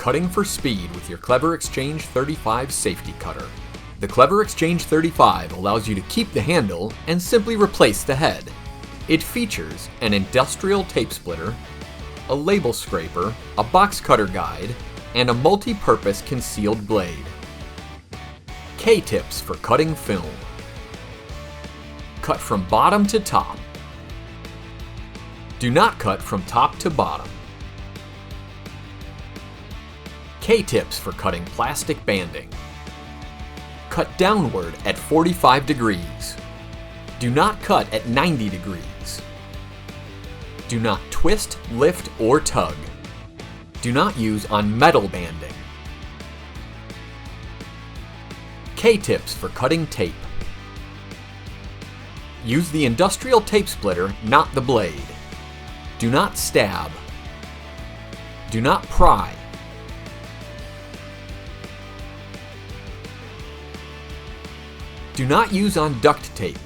cutting for speed with your Klever XChange 35 safety cutter. The Klever XChange 35 allows you to keep the handle and simply replace the head. It features an industrial tape splitter, a label scraper, a box cutter guide, and a multi-purpose concealed blade. K-tips for cutting film. Cut from bottom to top. Do not cut from top to bottom. K-tips for cutting plastic banding. Cut downward at 45 degrees. Do not cut at 90 degrees. Do not twist, lift, or tug. Do not use on metal banding. K-tips for cutting tape. Use the industrial tape splitter, not the blade. Do not stab. Do not pry. Do not use on duct tape.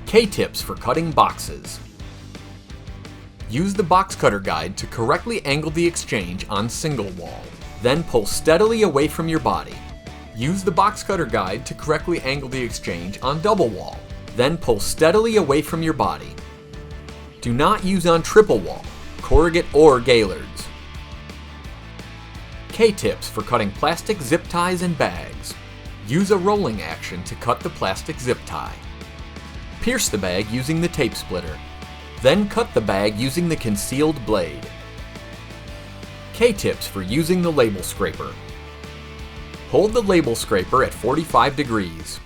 K-tips for cutting boxes. Use the box cutter guide to correctly angle the XChange on single wall. Then pull steadily away from your body. Use the box cutter guide to correctly angle the XChange on double wall. Then pull steadily away from your body. Do not use on triple wall, corrugate, or gaillards. K-tips for cutting plastic zip ties and bags. Use a rolling action to cut the plastic zip tie. Pierce the bag using the tape splitter. Then cut the bag using the concealed blade. K-tips for using the label scraper. Hold the label scraper at 45 degrees.